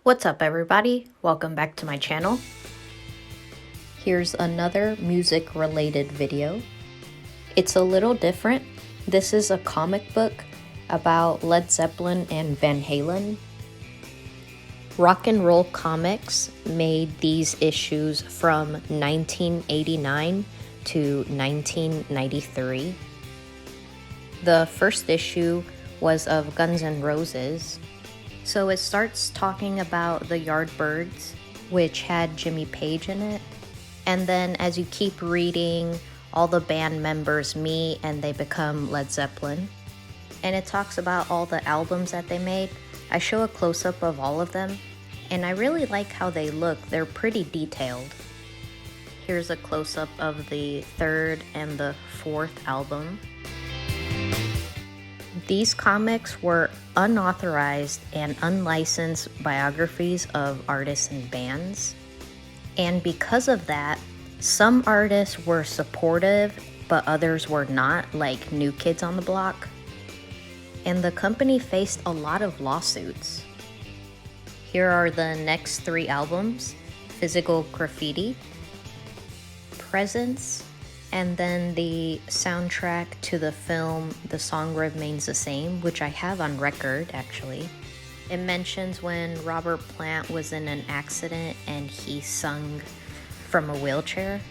What's up everybody? Welcome back to my channel. Here's another music related video. It's a little different. This is a comic book about Led Zeppelin and Van Halen. Rock and Roll Comics made these issues from 1989 to 1993. The first issue was of Guns N' Roses. So it starts talking about the Yardbirds, which had Jimmy Page in it. And then as you keep reading, all the band members meet and they become Led Zeppelin. And it talks about all the albums that they made. I show a close-up of all of them, and I really like how they look. They're pretty detailed. Here's a close-up of the third and the fourth album. These comics were unauthorized and unlicensed biographies of artists and bands. And because of that, some artists were supportive, but others were not, like New Kids on the Block. And the company faced a lot of lawsuits. Here are the next three albums: Physical Graffiti, Presence, and then the soundtrack to the film The Song Remains the Same, which I have on record actually. It mentions when Robert Plant was in an accident and he sung from a wheelchair.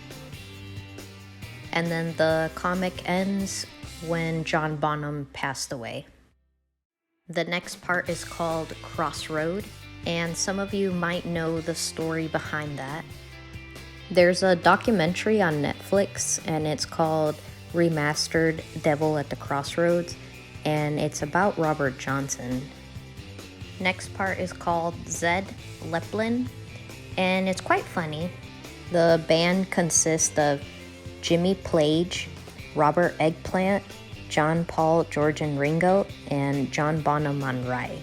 And then the comic ends when John Bonham passed away. The next part is called Crossroad, and some of you might know the story behind that. There's a documentary on Netflix and it's called Remastered Devil at the Crossroads, and it's about Robert Johnson. Next part is called Zeppelin, and it's quite funny. The band consists of Jimmy Page, Robert Eggplant, John, Paul, George, and Ringo, and John Bonham on Rye.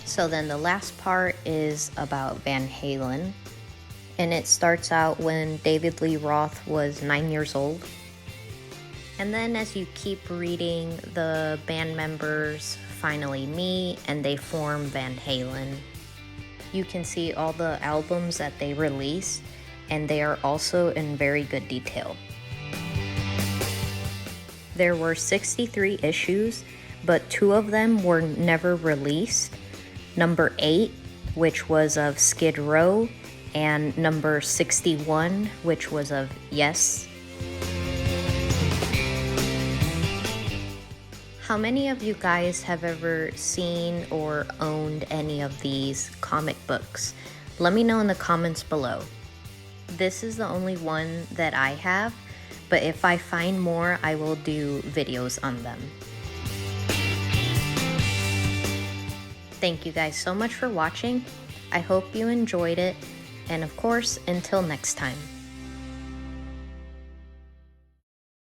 So then the last part is about Van Halen. And it starts out when David Lee Roth was 9 years old. And then as you keep reading, the band members finally meet and they form Van Halen. You can see all the albums that they released, and they are also in very good detail. There were 63 issues, but 2 of them were never released. Number 8, which was of Skid Row, and number 61, which was of Yes. How many of you guys have ever seen or owned any of these comic books? Let me know in the comments below. This is the only one that I have, but if I find more, I will do videos on them. Thank you guys so much for watching. I hope you enjoyed it. And of course, until next time.